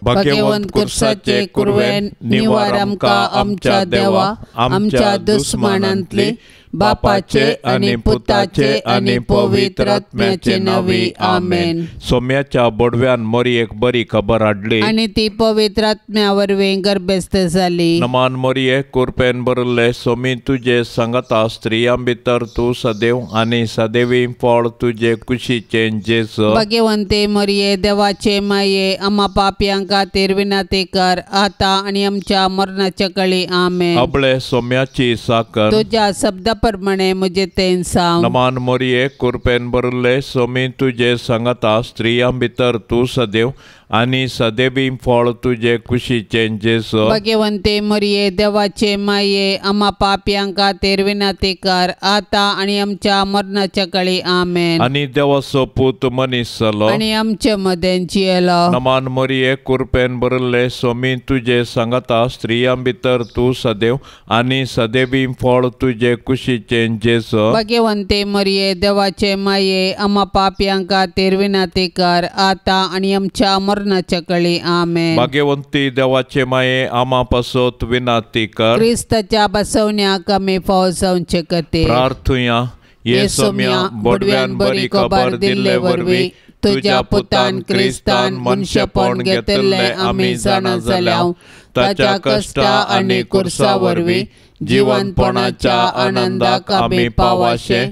भाग्यवंत कुर्साचे कुरवेन निवार आमकां आमच्या देवा आमच्या दुस्मनांतली बापाचे आणि पुताचे आणि पवित्र आत्म्याचे नावी आमेन। सोम्याच्या बोडव्यान मोरयेक बरी खबर हाडली आणि ती पवित्र आत्म्या वरवीं गर्भस्थ जाली। नमान मोरये कुरपेन बरले सोमी तुझे सांगता स्त्रियां भितर तू सदैव आणि सदैवी फळ तुझे कुशीचे जेसु। भाग्यवंते मोरये देवाचे माये आम्हा पाप्यां खातीर विनंती कर आता आणि आमच्या मरणाच्या काळी आमेन। अबळे सोम्याची साकर तुझ्या शब्दा प्रमाणे मुझे तेन सांग। नमान मोरये कुरपेन बरले सोमी तुझे सांगता स्त्रियां भितर तू सदैव आणि सदैवी फळ तुझे कुशीचे जेसु। भाग्यवंते मोरये देवाचे माये आम्हा पाप्यां खातीर विनंती कर आता आणि आमच्या मरणाच्या काळी आमेन। आणि देवाचो पूत मनीस जालो आणि आमच्या मदें जियेलो। नमान मोरये कुरपेन बरले सोमी तुझे सांगता स्त्रियां भितर तू सदैव आणि सदैवी फळ तुझे कुशीचे जेसु। भाग्यवंते मोरये देवाचे माये आम्हा पाप्यां खातीर विनंती कर आता आणि आमच्या मरणाच्या काळी आमेन। भाग्यवंती देवाचे माये आम्हा पासोत विनंती कर क्रिस्ताच्या बसवण्याक आमी फाव जावचे खातीर प्रार्थुया। येसोम्या बोडव्यान बरी खबर दिल्ले वरवीं तुझ्या पुतान क्रिस्तान मनशापण घेतले आमी जाणा जाल्याव ताच्या कष्टा आणि कुर्सा वरवीं जिवंतपणाच्या आनंदाक आमी पावाशे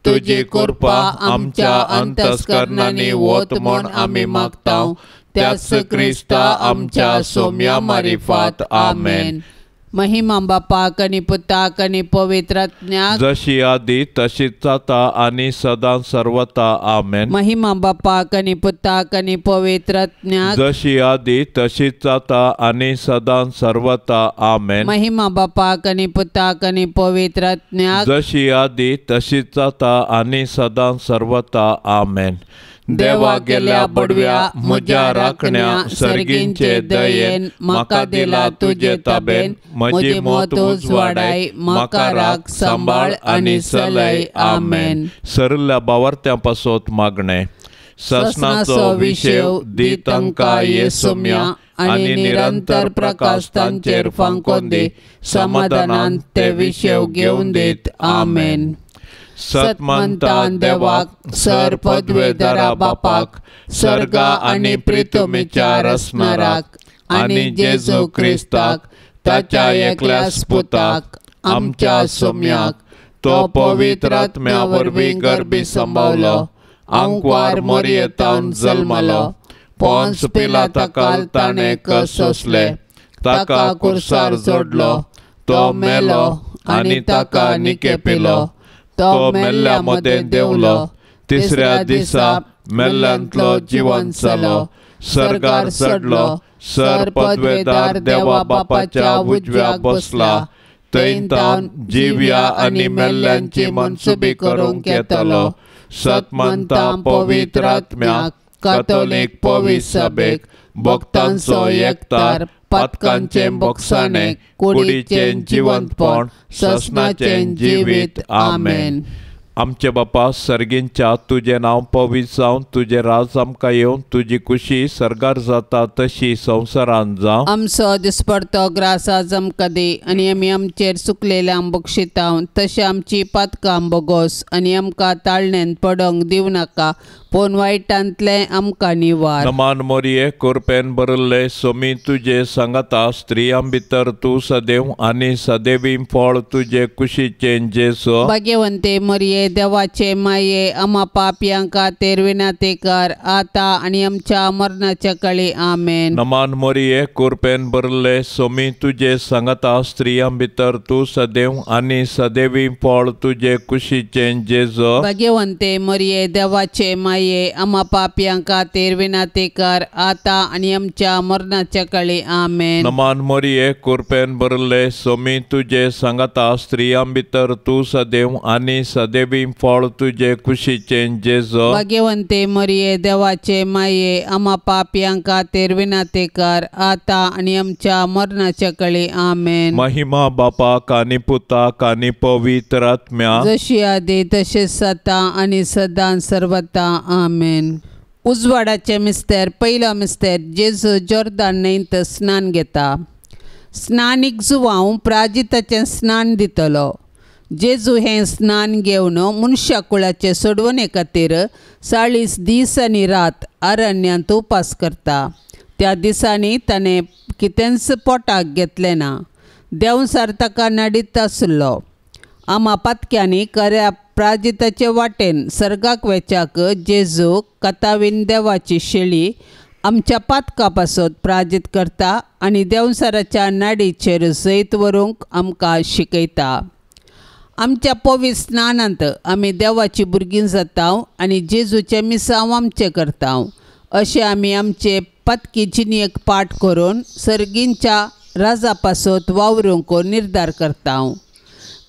तुझी कृपा आमच्या अंतस्करणांनी वत म्हूण आमी मागताव त्याच क्रिस्ता आमच्या सोम्या मारिफात आमेन। महिमा बापाक आणि पुताक आणि पवित्र आत्म्याक जशी आदी तशीच आता आणि सदां सर्वता आमेन। महिमा बापाक आणि पुताक आणि पवित्र आत्म्याक जशी आदी तशीच आता आणि सदां सर्वता आमेन। महिमा बापाक आणि पुताक आणि पवित्र आत्म्याक जशी आदी तशीच आता आणि सदां सर्वता आमेन। देवा गेल्या बडव्या म्हज्या राखण्या सर्गींचे दयेन म्हाका दिला तुझे ताबेन म्हजी मोत उजवाडाय म्हाका राख सांबाळ आणि सलय आमेन। सरल्या बावर्त्यां पासोत मागणे ससनाचो विशेव दी तांकां येसोम्या आणि निरंतर प्रकाश तांचेर फांकोन दी समाधानान ते विशेव घेवन दीत आमेन। सतमंतान देवाक सर पदवेदारा बापाक सर्गा आणि प्रितुमेच्या रसनाराक आणि जेजू क्रिस्ताक ताच्या एकल्याच पुताक आमच्या सोम्याक तो पवित्र आत्म्या वरवीं गर्भी संभावलो आंकवार मोरयेतावन जल्मलो पोंस पिलाताकाल ताणें कस सोंसले ताका कुर्सार जोडलो तो मेलो आनी ताका निकेपिलो तो मेल्ल्या मध्ये देवलो तिसऱ्या दिसा मेल्ल्यांतलो जिवंत जालो सर्गार चडलो सर पदवेदार देवा बापाच्या उजव्याक बसला थंय तावन जिव्या आनी मेल्ल्यांची मनसुबी करूंक येतलो सतमंतां पवित्र आत्म्याक कातोलीक पवित्र सभेक भक्तांचो एकतार पातकांचे बोगसाणे कुडीचे जिवंतपण ससनाचे जिवीत आमेन। आमचे बापा सर्गींच्या तुझे नाव पवित्र जावन तुझे राज आमकां येवन तुजी कुशी सर्गार जाता तशी संवसारांत जावं। आमचो दिसपडतो ग्रास आज आमकां दी आनी आमी आमचेर चुकलेल्यांक बक्षिताव तशें आमची पातकां बोगोस आनी आमकां ताळणेन पडोंक दिवं नाका पूण वायटांतले आमकां निवार। नमान मोरये कुरपेन बरले सोमी तुझे सांगता स्त्रियां भितर तू सदैव आनी सदैवी फळ तुझे कुशीचे जेसु। भाग्यवंते मोरये देवाचे माये आम्हा पाप्यां खातीर विनंती कर आता आणि आमच्या मरणाच्या काळी आमेन। नमान मोरये कुरपेन बरले सोमी तुझे सांगता स्त्रियां भितर तू सदैव आनी सदैवी फळ तुझे कुशीचे जेसु। भाग्यवंते मोरये देवाचे माये आम्हा पाप्यां खातीर विनंती कर आता आणि आमच्या मरणाच्या काळी आमेन। नमान मोरये कुरपेन बरले सोमी तुझे सांगता स्त्रियां भितर तू सदैव आनी सदैवी फळ तुझे कुशीचे जेसु। भाग्यवंते मोरये देवाचे माये आम्हा पाप्यां खातीर विनंती कर आता आणि आमच्या मरणाच्या काळी आमेन। महिमा बापाक आनी पुताक आनी पवित्र आत्म्याक जशी आदी तशेंच आता आणि सदां सर्वता आमेन। उजवाडाचे मिस्तेर पयलो मिस्तेर जेजू जॉर्दान न्हंयेंत स्नान घेता. स्नानीक जुवांव प्राजिताचें स्नान दितलो. जेजू हें स्नान घेवन मनशा कुळाचे सोडवणे खातीर 40 दीस आनी रात अरण्यांत उपास करता. त्या दिसांनी ताणें कितेंच पोटाक घेतलें ना. देंवसार ताका नडीत आसलो. आमा पातक्यांनी खऱ्या प्राजिताचे वाटेन सर्गाक वेचाक जेजू कतावीन देवाची शेळी आमच्या पातकां पासत प्राजीत करता आनी देंवसाराच्या नाडीचेर जैत व्हरूंक आमकां शिकयता. आमच्या पवित्र स्नानांत आमी देवाची भुरगीं जाता आनी जेजूचें मिसांव आमचें करता. अशें आमी आमचे पातकी जिणेक पाठ करून सर्गींच्या राजा पासत वावरूंक निर्धार करता.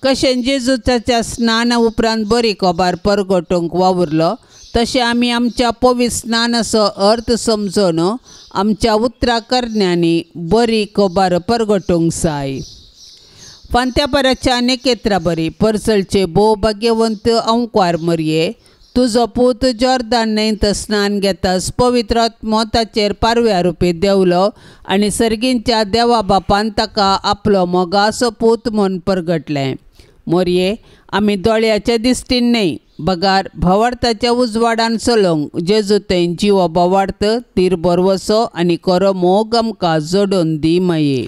कशें जेजूच्या स्नाना उपरांत बरी खबर परगटूंक वावुरलो तशें आमी आमच्या पवित्र स्नानाचो अर्थ समजून आमच्या उतराकरण्यांनी बरी खबर परगटूंक जाय. फांत्यापराच्या नेकेत्रा बरी परसलचे भोव भाग्यवंत अंकवार मरये, तुजो पूत जॉर्दान न्हंयेंत स्नान घेतास पवित्र आत्मो ताचेर पारव्या रुपी देवलो आनी सर्गींच्या देवा बापान ताका आपलो मोगाचो पूत म्हूण परगटलें. मरये, आमी दोळ्याच्या दिश्टीन न्हय बगार भवार्थाच्या उजवाडान चलोंक जेजू थंय जिवो भवार्थ तीर बरवसो आनी खरो मोग आमकां जोडून दी माये.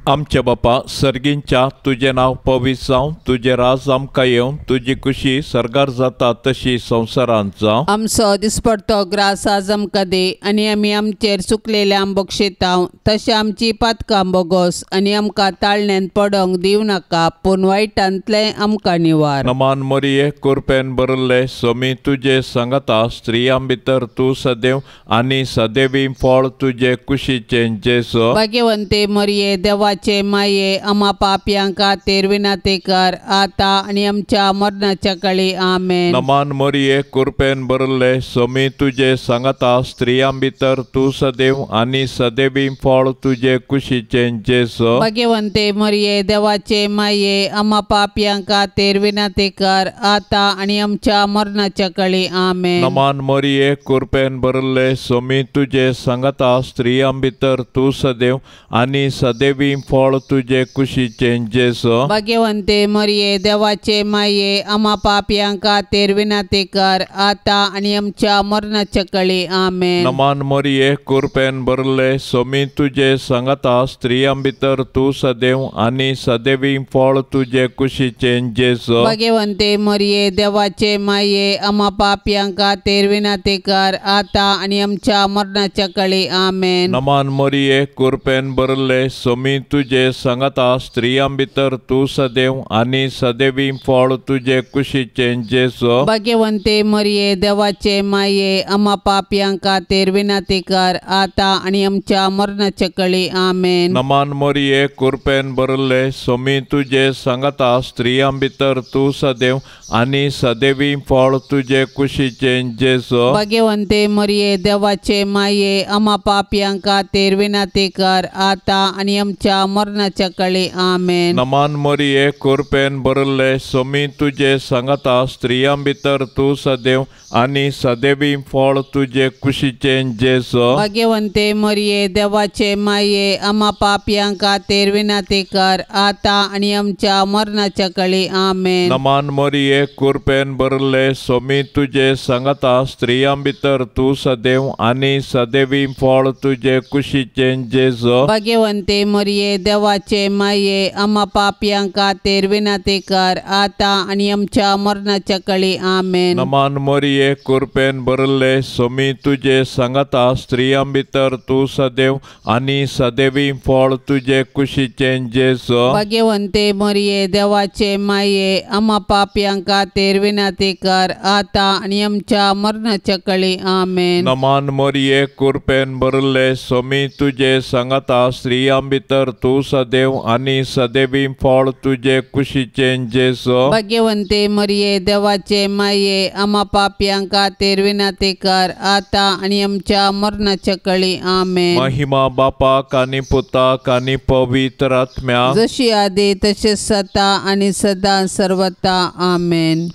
आमचे बापा सर्गींच्या तुजें नांव पवित्र जावं, तुजें राज आमकां येवं, तुजी खुशी सर्गार जाता तशी संवसारांत जावं. आमचो दिसपडटो ग्रास आज आमकां दे आनी आमी आमचेर चुकलेल्या बक्षिता तशें आमची पातकां बोगोस आनी आमकां ताळण्यांत पडोंक दिवं नाका पूण वायटांतलें आमकां निवार. नमान मरिये कृपेन बरल्ले सोमी तुजे सांगता स्त्रियां भितर तूं सदैव आनी सदैवी फळ तुजे कुशीचें जेजू. भाग्यवंते मरिये देवाचे माये आमा पापयां खातीर विनाती कर आता आनी आमच्या मरणाच्या काळी आमेन. नमान मरिये कृपेन बरल्ले सोमी तुजे सांगता स्त्रियां भितर तूं सदैव आनी सदैवी फळ तुजे कुशीचें जेजू. भाग्यवंते मरिये देवाचे माये आमा पापयां खातीर विनाती कर आता आनी आमच्या मरणाच्या काळी आमेन. नमान मरिये कृपेन बरल्ले सोमी तुजे सांगता स्त्रियां भितर तूं सदैव आनी सदैवी फळ तुजे कुशीचें जेजू. भाग्यवंते मरिये देवाचे माये आमा पापयां खातीर विनाती कर आता आनी आमच्या मरणाच्या काळी आमेन. नमान मरिये कृपेन बरल्ले सोमी तुजे सांगता स्त्रियां भितर तूं सदैव आनी सदैवी फळ तुजे कुशीचें जेजू. भाग्यवंते मरिये देवाचे माये आमा पापयां खातीर विनाती कर आता आनी आमच्या मरणाच्या काळी आमेन. नमान मरिये कृपेन बरल्ले सोमी तुजे सांगता स्त्रियां भितर तूं सदैव आनी सदैवी फळ तुजे कुशीचें जेजू. भाग्यवंते मरिये देवाचे माये आमा पापयां खातीर विनाती कर आता आनी आमच्या मरणाच्या काळी आमेन. नमान मरिये कृपेन बरल्ले सोमी तुजे सांगता स्त्रियां भितर तूं सदैव आनी सदैवी फळ तुजे कुशीचें जेजू. भाग्यवंते मरिये देवाचे माये आमा पापयां खातीर विनाती कर आता आनी आमच्या मरणाच्या काळी आमेन. नमान मरिये कृपेन बरल्ले सोमी तुजे सांगता स्त्रियां भितर तूं सदैव आनी सदैवी फळ तुजे कुशीचें जेजू. भाग्यवंते मरिये देवाचे माये आमा पापयां खातीर विनाती कर आता आनी आमच्या मरणाच्या काळी आमेन. नमान मरिये कृपेन बरल्ले सोमी तुजे सांगता स्त्रियां भितर तूं सदैव आनी सदैवी फळ तुजे कुशीचें जेजू. भाग्यवंते मरिये देवाचे माये आमा पापयां खातीर विनाती कर आता आनी आमच्या मरणाच्या काळी आमेन. नमान मरिये कृपेन बरल्ले सोमी तुजे सांगता स्त्रियां भितर तूं सदैव आनी सदैवी फळ तुजे कुशीचें जेजू. भाग्यवंते मरिये देवाचे माये आमा पापयां खातीर विनाती कर आता आनी आमच्या मरणाच्या काळी आमेन. नमान मरिये कृपेन बरल्ले सोमी तुजे सांगता स्त्रियां भितर तूं सदैव आनी सदैवी फळ तुजे कुशीचें जेजू. भाग्यवंते मरिये देवाचे माये आमा पापयां खातीर विनाती कर आता आनी आमच्या मरणाच्या काळी आमेन. महिमा बापाक आनी पुताक आनी पवित्र आत्म्याक जशी आदी तशेंच आता आनी सदां सर्वता आमेन.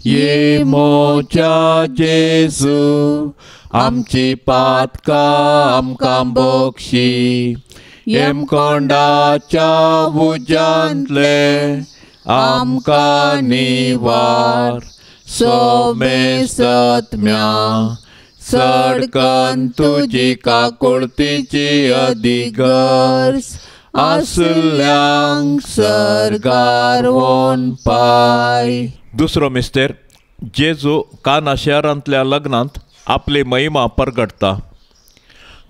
ये मोच्या जेजू आमची पातकां आमकां बक्षी. हेमखंडाच्या उज्यांतले आमकां निवार. सोमे सत्म्या सडकन तुजी काकुळतीची अधिगर्स. आसल्यांक सरकार वोन पाय. दुसरो मिस्तेर, जेजू काना शहरांतल्या लग्नांत आपली महिमा परगटता.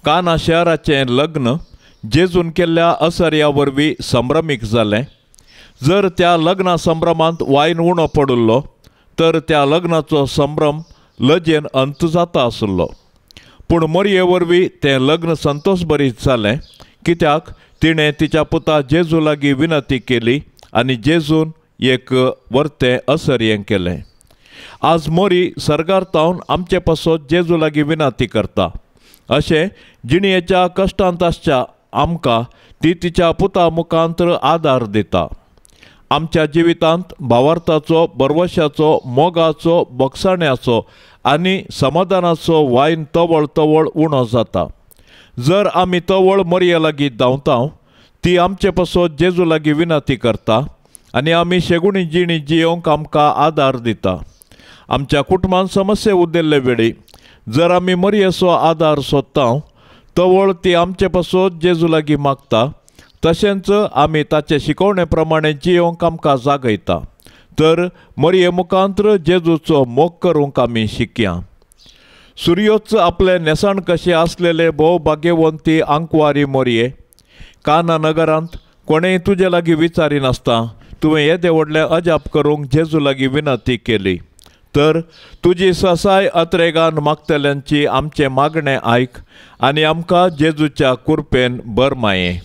काना शहराचें लग्न जेजून केल्ल्या असर्या वरवीं संभ्रमीक जालें. जर त्या लग्ना संभ्रमांत वायन उणो पडुल्लो तर त्या लग्नाचो संभ्रम लजेन अंत जाता आसलो. पूण मरये वरवीं तें लग्न संतोशभरीत जालें, कित्याक तिणें तिच्या पुता जेजू लागीं विनंती केली आनी जेजून एक वर्तें असर्यें केलें. आज मोरी सर्गार्तावन आमचे पासत जेजू लागीं विनंती करता. अशें जिणयेच्या कश्टांत आसच्या आमकां ती तिच्या पुता मुखांतर आदार दिता. आमच्या जिवितांत भावार्थाचो, बरवशाचो, मोगाचो, बक्षाण्याचो आनी समाधानाचो वायन तवळ तवळ उणो जाता. जर आमी तवळ मरये लागीं धांवताव, ती आमचे पासत जेजू लागीं विनंती करता आनी आमी शेगुणी जिणी जियोंक आमकां आदार दिता. आमच्या कुटुंबांत समस्या उदेल्ले वेळी जर आमी मरयेचो आदार सोदताव, तवळ ती आमचे पासत जेजू लागीं मागता. तशेंच आमी ताचे शिकवणे प्रमाणे जियोंक आमकां जागयता. तर मरये मुखांतर जेजूचो मोग करूंक आमी शिकया. सूर्योच आपले नेसाण कशें आसलेले भोव भाग्यवंती आंकवारी मरये, काना नगरांत कोणेय तुजे लागीं विचारिनासता तुवें येदे व्हडलें अजाप करूंक जेजू लागीं विनंती केली. तर तुजी ससाय अत्रेगान मागतल्यांची आमचें मागणें आयक आनी आमकां जेजूच्या कृपेन बरमाये.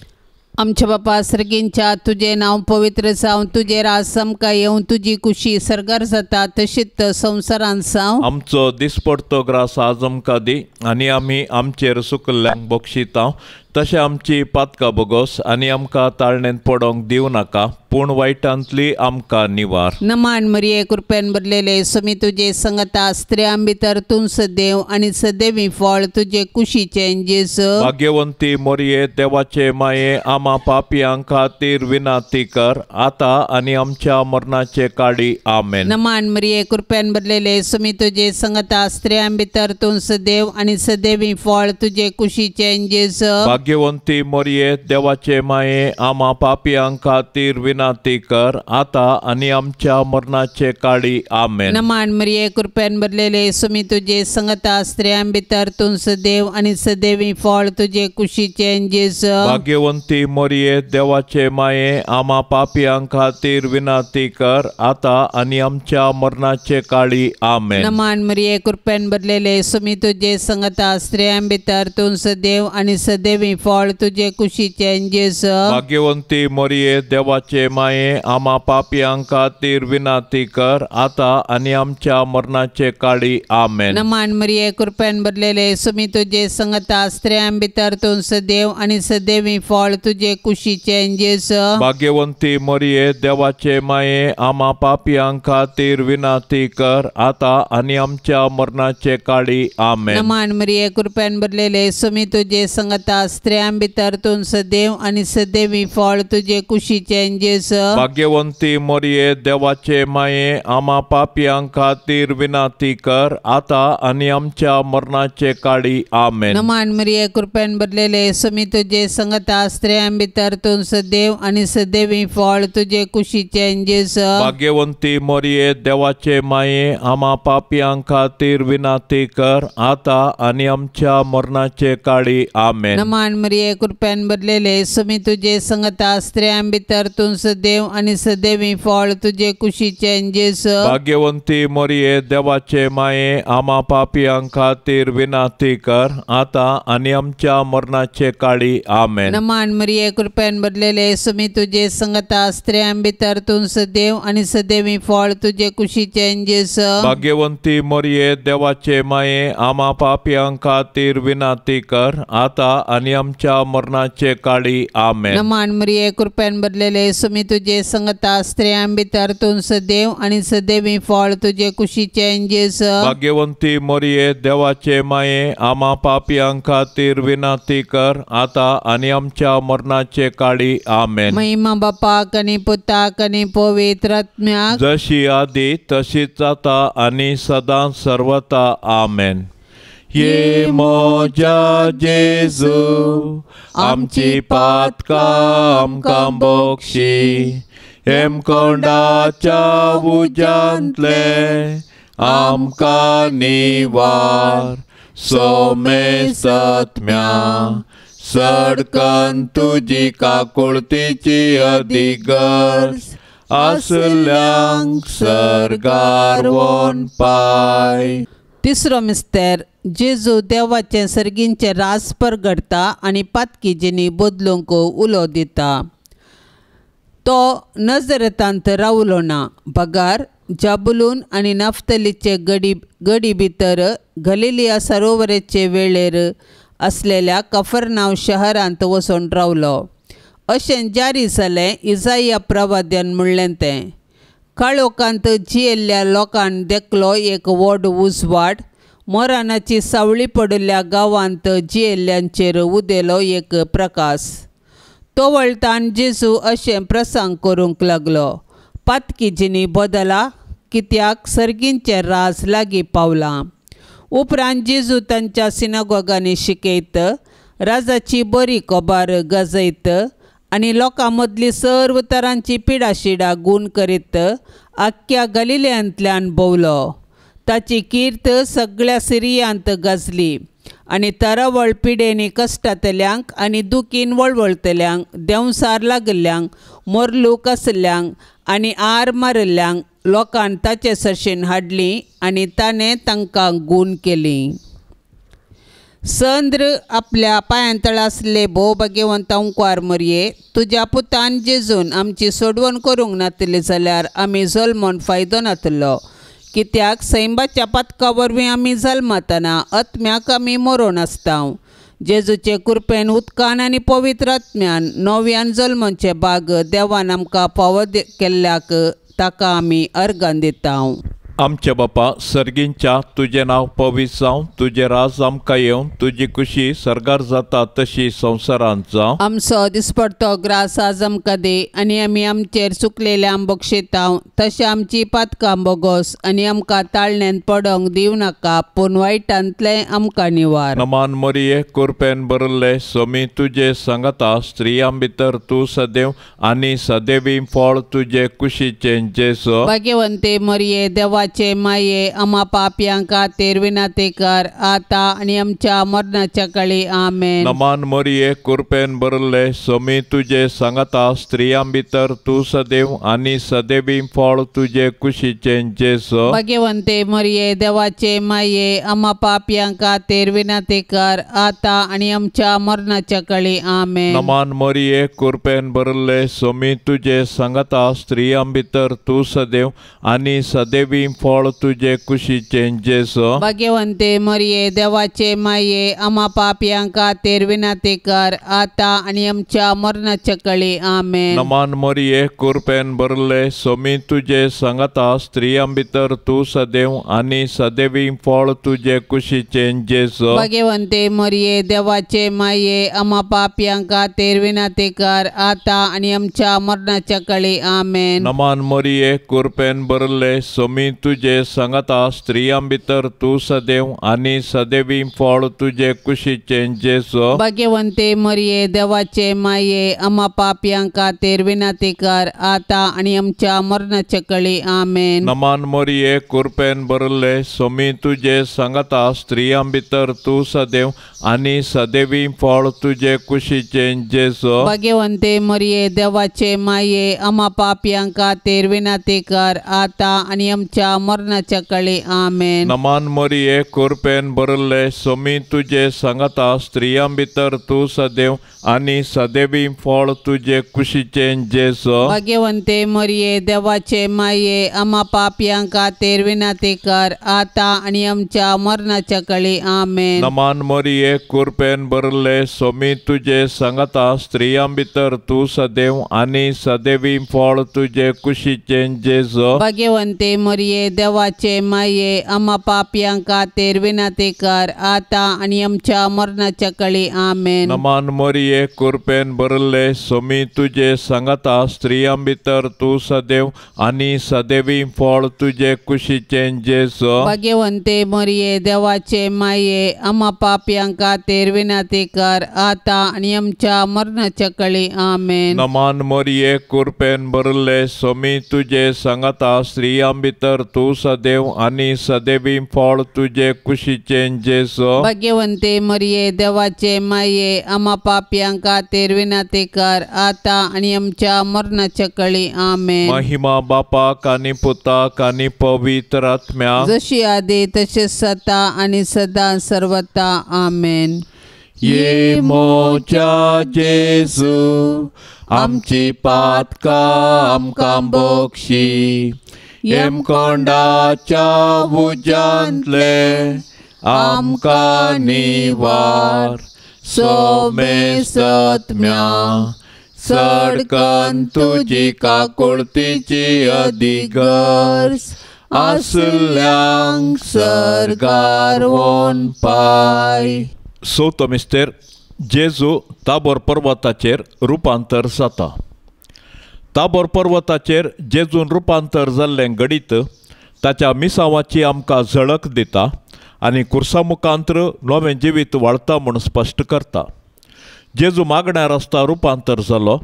आमच्या बापा सर्गींच्या तुझे नांव पवित्र जावं. तुझे राज आमकां येवं. तुजी कुशी सरगार जाता तशीच संवसारांत जावं. आमचो दिसपडतो ग्रास आज आमकां दी आनी आमी आमचेर सुकल्ल्यांक बक्षितांव. तशें आमची पातकां बोगोस आनी आमकां ताळणेंत पडोंक दिवं नाका, पूण वायटांतली आमकां निवार. नमान मरिये कृपेन भरलेले समी तुजे संगता. स्त्रियां भितर तूं सदैव आनी सदैवी फळ तुजे कुशीचें जेजू. भाग्यवंती मरिये, देवाचे माये, आमा पापियां खातीर विनंती कर, आतां आनी आमच्या मरणाचे काळी. आमेन. नमान मरिये कृपेन भरलेले समी तुजे संगता. स्त्रियां भितर तूं सदैव आनी सदैवी फळ तुजे कुशीचें जेजू. भाग्यवंती मरिये, देवाचे माये, आमा पापियां खातीर विनंती कर, आतां आनी आमच्या मरणाचे काळी. आमेन. नमान मरिये कृपेन भरलेले समी तुजे संगता. स्त्रियां भितर तूं सदैव आनी सदैवी फळ तुजे कुशीचें जेजू. भाग्यवंती मरिये, देवाचे माये, आमा पापियां खातीर विनंती कर, आतां आनी आमच्या मरणाचे काळी. आमेन. नमान मरिये कृपेन भरलेले समी तुजे संगता. स्त्रियां भितर तूं सदैव आनी सदैवी फळ तुजे कुशीचें जेजू. भाग्यवंती मरिये, देवाचे माये, आमा पापियां खातीर विनंती कर, आतां आनी आमच्या मरणाचे काळी. आमेन. नमान मरिये कृपेन भरलेले समी तुजे संगता. स्त्रियां भितर तूं सदैव आनी सदैवी फळ तुजे कुशीचें जेजू. भाग्यवंती मरिये, देवाचे माये, आमा पापियां खातीर विनंती कर, आतां आनी आमच्या मरणाचे काळी. आमेन. नमान मरिये कृपेन भरलेले समी तुजे संगता. स्त्रियां भितर तूं सदैव आनी सदैवी फळ तुजे कुशीचें जेजू. भाग्यवंती मरिये, देवाचे माये, आमा पापियां खातीर विनंती कर, आतां आनी आमच्या मरणाचे काळी. आमेन. नमान मरिये कृपेन भरलेले समी तुजे संगता. स्त्रियां भितर तूं सदैव आनी सदैवी फळ तुजे कुशीचें जेजू. भाग्यवंती मरिये, देवाचे माये, आमा पापियां खातीर विनंती कर, आतां आनी आमच्या मरणाचे काळी. आमेन. नमान मरिये कृपेन भरलेले समी तुजे संगता. स्त्रियां भितर तूं सदैव आनी सदैवी फळ तुजे कुशीचें जेजू. भाग्यवंती मरिये, देवाचे माये, आमा पापियां खातीर विनंती कर, आतां आनी आमच्या मरणाचे काळी. आमेन. नमान मरिये कृपेन भरलेले समी तुजे संगता. स्त्रियां भितर तूं सदैव आनी सदैवी फळ तुजे कुशीचें जेजू. भाग्यवंती मरिये, देवाचे माये, आमा पापियां खातीर विनंती कर, आतां आनी आमच्या मरणाचे काळी आमेन. नमान मरिये कृपेन भरलेले सुमी तुझे संगता स्त्रियां भितर तूं सदैव आणि सदैवी फळ तुझे कुशीचे जेस. भाग्यवंती मरिये देवाचे माये आम्हा पापियां खातीर विनंती कर आता आणि आमच्या मरणाचे काळी आमेन. महिमा बापाक आणि पुताक आणि पवित्र आत्म्याक जशी आधी तशीच आता आणि सदा सर्वता आमेन. ये मोजा जेजू आमची पातकां आमकां बक्षी हेम कोंडाच्या उजांतले आमकां निवार सोमे सत्म्या सडकन तुजी काकुळतीची अधिगर्ज असल्यांक सरगार वोन पाय. तिसरो मिस्तेर जेजू देवाचे सर्गींचे रास परगडता आणि पातकी जिनी बदलूंक उलो दिता. तो नजरेतांत रावलो ना. बगार जाबुलून आणि नफ्तलीचे गडी भितर गलिलिया सरोवराचे वेळेर असलेल्या कफरनाव शहरांत वचून रावलो. अशें जारी जालें इसाया प्रवाद्यान म्हणलें तें. काळोखांत जियेल्ल्या लोकांक देखलो एक व्हड उजवाड. मरणाची सावळी पडिल्ल्या गांवांत जियेल्ल्यांचेर उदेलो एक प्रकाश. तो वळतान जेजू अशें प्रसंग करूंक लागलो. पातकी जिनी बदला कित्याक सर्गींचे रास लागीं पावलां. उपरांत जेजू तांच्या सिनागोगांनी शिकयत, राजाची बरी खबर गजयत आनी लोकां मदली सर्व तरांची पिडाशिडा गूण करीत आख्ख्या गलिलियांतल्यान भोंवलो. ताची कीर्त सगळ्या सिरियांत गाजली आनी तरावळ पिडेनी कश्टांतल्यांक आनी दुखीन वळवळतल्यांक, देंवसार लागल्ल्यांक, मोरलूक आसल्ल्यांक आनी आर मारिल्ल्यांक लोकांन ताचे सरशीण हाडली आनी ताणें तांकां गूण केली. संद्र आपल्या पांयांतळ आसले भोव भाग्यवंत ओंकार मरिये, तुज्या पुतान जेजून आमची सोडवण करूंक नातली जाल्यार आमी जल्मोन फायदो नातलो. कित्याक सैमाच्या पातका वरवीं आमी जल्मतना आत्म्याक आमी मरोन आसताव. जेजूचे कृपेन उदकान आनी पवित्र आत्म्यान नव्यान जल्मोवचे भाग देवान आमकां फावो केल्ल्याक ताका आमी अर्गां दिताव. आमच्या बापा सर्गींच्या तुझे नाव पवित्र जावं, तुझे राज आमकां येवं, तुजी खुशी सरगार जाता तशी संवसारांत जावं. आमचो दिसपडतो ग्रास आज आमकां दे आनी आमी आमचेर चुकलेले आंबोक शेताव तशें आमची पातकां बोगोस आनी आमकां ताळण्यांत पडोंक दिवं नाका पूण वायटांतले आमकां निवार. नमान मरिये कृपेन भरले सोमी तुजे सांगता स्त्रियां भितर तूं सदैव आनी सदैवी फळ तुजे कुशीचे जेसो. भाग्यवंते मरिये देवाचे माये आम्हा पापयां खातीर विनंती कर आता आनी आमच्या मरणाच्या काळी आमेन. नमान मरिये कृपेन भरले सोमी तुजे सांगता स्त्रियां भितर तूं सदैव आनी सदैवी फळ तुजे कुशीचे जेसो. भाग्यवंते मरिये देवाचे माये आम्हा पापयां खातीर विनंती कर आता आनी आमच्या मरणाच्या काळी आमेन. नमान मरिये कृपेन भरले सोमी तुजे सांगता स्त्रियां भितर तूं सदैव आनी सदैवी फळ तुजे कुशीचे जेसो. भाग्यवंते मरिये देवाचे माये आम्हा पापयां खातीर विनंती कर आता आनी आमच्या मरणाच्या काळी आमेन. नमान मरिये कृपेन भरले सोमी तुजे सांगता स्त्रियां भितर तूं सदैव आनी सदैवी फळ तुजे कुशीचे जेसो. भाग्यवंते मरिये देवाचे माये आम्हा पापयां खातीर विनंती कर आता आनी आमच्या मरणाच्या काळी आमेन. नमान मरिये कृपेन भरले सोमी तुजे सांगता स्त्रियां भितर तूं सदैव आनी सदैवी फळ तुजे कुशीचे जेसो. भाग्यवंते मरिये देवाचे माये आम्हा पापयां खातीर विनंती कर आता आनी आमच्या मरणाच्या काळी आमेन. नमान मरिये कृपेन भरले सोमी तुजे सांगता स्त्रियां भितर तूं सदैव आनी सदैवी फळ तुजे कुशीचे जेसो. भाग्यवंते मरिये देवाचे माये आम्हा पापयां खातीर विनंती कर आता आनी आमच्या आमच्या मरणाच्या काळी आमेन. नमान मरिये कृपेन भरले सोमी तुझे सांगता स्त्रियां भितर तू सदैव आणि सदैवी फळ तुझे कुशीचे जेसो. भाग्यवंते मरिये देवाचे माये आम्हा पापियांका तेर विनाती कर आता आणि आमच्या मरणाच्या काळी आमेन. नमान मरिये कृपेन भरले सोमी तुझे सांगता स्त्रियां भितर तू सदैव आणि सदैवी फळ तुझे कुशीचे जेसो. भाग्यवंते मरिये देवाचे माये आम्हा पापियांका तेर विनाती कर आता आणि आमच्या मरणाच्या काळी आमेन. नमान मरिये कृपेन भरले सोमी तुझे सांगता स्त्रियां भितर तू सदैव आणि सदैवी फळ तुझे कुशीचे जेसो. भाग्यवंते मरिये देवाचे माये आम्हा पापियांका तेर विनाती कर आता आणि आमच्या मरणाच्या काळी आमेन. नमान मरिये कृपेन भरले सोमी तुझे सांगता स्त्रियां भितर तू सदैव आणि सदैवी फळ तुझे कुशीचे जेसो. भाग्यवंते मरिये देवाचे माये आम्हा पापियांका तेर विनाती कर आता आणि आमच्या मरणाच्या काळी आमेन. महिमा बापाक आणि पुताक आणि पवित्र आत्म्या जशी आधी तसेच सता आणि सदा सर्वता आमेन. ये मोच्या जेसू आमची पातका आमकां बक्षी येम कोंडाच्या उजांतले आमकां निवार सोमे सत्म्या सडकन तुजी काकुळतीची अधिगर्स आसल्यांक सरकार वोन पाय. चवथो मिस्तेर जेजू ताबोर पर्वताचेर रुपांतर जाता. ताबोर पर्वताचेर जेजून रुपांतर जाल्लें घडीत ताच्या मिसांवाची आमकां झळक दिता आनी कुर्सा मुखांत्र नवें जिवीत वाळटा म्हूण स्पश्ट करता. जेजू मागण्यार आसता रुपांतर जालो,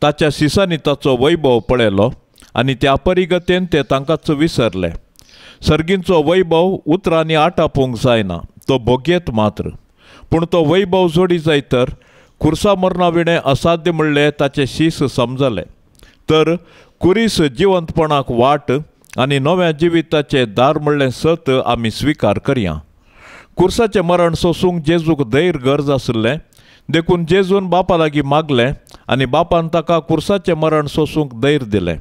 ताच्या सिसांनी ताचो वैभव पळयलो आनी त्या परिगतेन ते तांकांच विसरले. सर्गींचो वैभव उतरांनी आटापूंक जायना, तो भोगयेत मात्र. पूण तो वैभव जोडी जायतर कुर्सा मरणा विणें असाध्य म्हणलें ताचें शीस समजलें. तर कुरीस जिवंतपणाक वाट आनी नव्या जिविताचें दार म्हणलें सत आमी स्विकार करया. कुर्साचें मरण सोसूंक जेजूक धैर्य गरज आसलें, देखून जेजून बापा लागीं मागलें आनी बापान ताका कुर्साचें मरण सोसूंक धैर्य दिलें.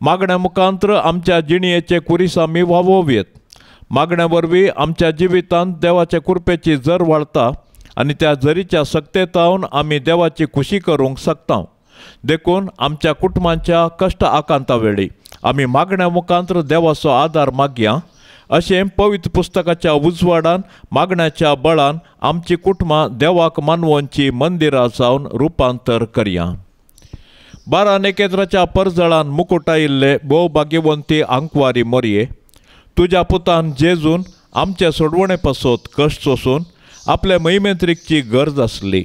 मागण्या मुखांत्र आमच्या जिणयेचे कुरीस आमी व्हावोवयेत. मागण्या वरवीं आमच्या जिवितांत देवाचे कृपेची जर वाळटा आनी त्या जरीच्या सक्तेतावन आमी देवाची खुशी करूंक शकता. देखून आमच्या कुटुंबाच्या कश्ट आकांता वेळी आमी मागण्या मुखांत्र देवाचो आदार मागया. अशें पवित्र पुस्तकाच्या उजवाडान मागण्याच्या बळान आमची कुटुंबां देवाक मानवोवची मंदिरां जावन रुपांतर करया. 12 नखेत्राच्या परजळान मुकुट आयिल्ले भोव भाग्यवंती आंकवारी मोरये, तुज्या पुतान जेजून आमचे सोडवणे पासत कश्ट सोसून आपल्या महिमेंत्रीकची गरज आसली.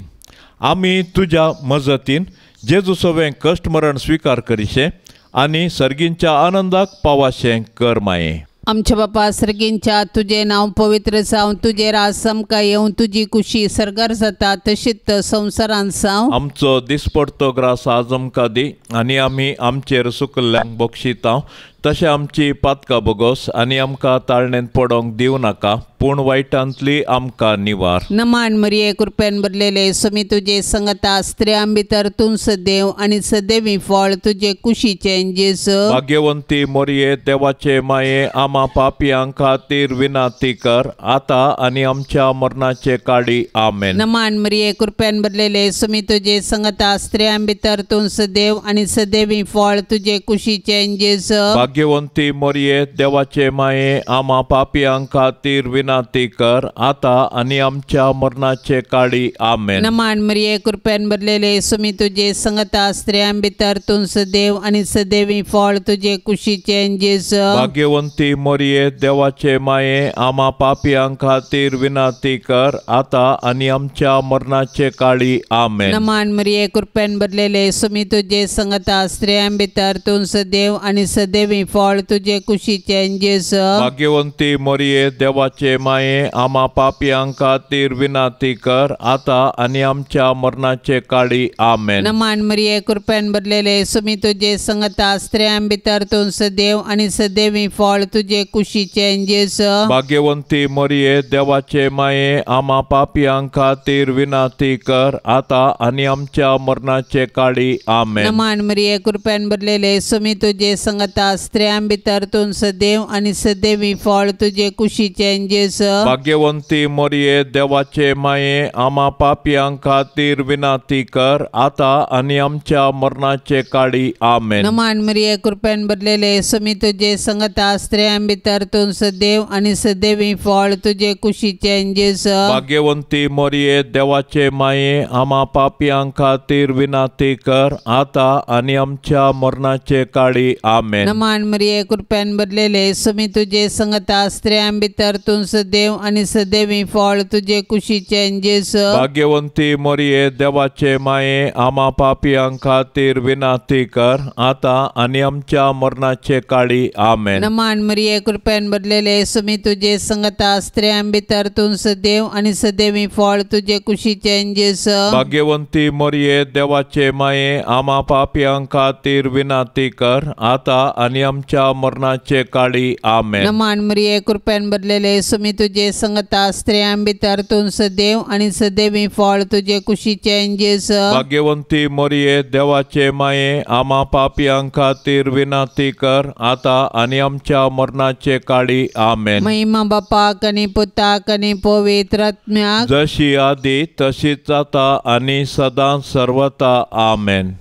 आमी तुज्या मजतीन जेजू सवें कश्ट मरण स्विकार करीशे आनी सर्गींच्या आनंदाक पावाशें कर माये. आमच्या बापा सर्गींच्या तुझे नाव पवित्र जावं, तुझे राज समका येवं, तुझी कुशी सरगार जाता तशीच संवसारांत जावं. आमचो दिसपडतो ग्रास आज आमकां दी आनी आमी आमचेर सुकल्ल्यांक बक्षिता. तशें आमची पातकां बोगोस आनी आमकां ताळणेन पडोंक दिवं नाका, पूण वायटांतली आमकां निवार. नमान मरिये कृपेन भरलेले समी तुझे संगता स्त्रियां भितर तूं सदैव आनी सदैवी फळ तुझे कुशीचे जेजू. भाग्यवंती मोरये देवाचे माये आमा पापियांक खातीर विनाती कर आता आनी आमच्या मरणाचे काळी आमेन. नमान मरिये कृपेन भरलेले समी तुझे संगता स्त्रियां भितर तूं सदैव आनी सदैवी फळ तुझे कुशीचे जेजू. भाग्यवंती मोरये देवाचे माये आमा पापियांक खातीर विनाती कर आता आनी आमच्या मरणाचे काळी आमेन. नमान मरिये कृपेन भरलेले समी तुझे संगता स्त्रियां भितर तूं सदैव आनी सदैवी फळ तुझे कुशीचे जेजू. भाग्यवंती मोरये देवाचे माये आमा पापियांक खातीर विनाती कर आता आनी आमच्या मरणाचे काळी आमेन. नमान मरिये कृपेन भरलेले समी तुझे संगता स्त्रियां भितर तूं सदैव आनी सदैवी फळ तुझे कुशीचें जेजू. भाग्यवंती मोरये देवाचे माये आम्हा पापियांक खातीर विनाती कर आता आणि आमच्या मरणाचे काळी आमेन. नमान मरिये कृपेन भरलेले सुमी तुझे संगता स्त्रियां भितर तूं सदैव आणि सदैवी फळ तुझे कुशीचें जेजू. भाग्यवंती मोरये देवाचे माये आम्हा पापियांक खातीर विनाती कर आता आणि आमच्या मरणाचे काळी आमेन. नमान मरिये कृपेन भरलेले सुमी तुझे संगता स्त्रियां भितर तूं सदैव आणि सदैवी फळ तुझे कुशीचें जेजू. भाग्यवंती मोरये देवाचे माये आम्हा पापियांक खातीर विनाती कर आता आणि आमच्या मरणाचे काळी आमेन. नमान मरिये कृपेन भरलेले सुमी तुझे संगता स्त्रियां भितर तूं सदैव आणि सदैवी फळ तुझे कुशीचें जेजू. भाग्यवंती मोरये देवाचे माये आम्हा पापियांक खातीर विनाती कर आता आणि आमच्या मरणाचे काळी आमेन. नमान मरिये कृपेन भरलेले सुमी तुझे संगता स्त्रियां भितर तूं सदैव आणि सदैवी फळ तुझे कुशीचें जेजू. भाग्यवंती मोरये देवाचे माये आम्हा पापियांक खातीर विनाती कर आता आणि आमच्या मरणाचे काळी आमेन. नमान मरिये कृपेन भरलेले सुमी तुझे संगता स्त्रियां भितर तूं सदैव आणि सदैवी फळ तुझे कुशीचें जेजू. भाग्यवंती मोरये देवाचे माये आम्हा पापियांक खातीर विनाती कर आता आणि आमच्या मरणाचे काळी आमेन. नमान मरिये कृपेन भरलेले सुमी तुझे संगता स्त्रियां भितर तूं सदैव आणि सदैवी फळ तुझे कुशीचें जेजू. भाग्यवंती मोरये देवाचे माये आम्हा पापियांक खातीर विनाती कर आता आणि आमच्या मरणाचे काळी आमेन. महिमा बापाक आणि पुताक आणि पवित्र आत्म्याक जशी आदी तशीच आता आणि सदां सर्वता आमेन.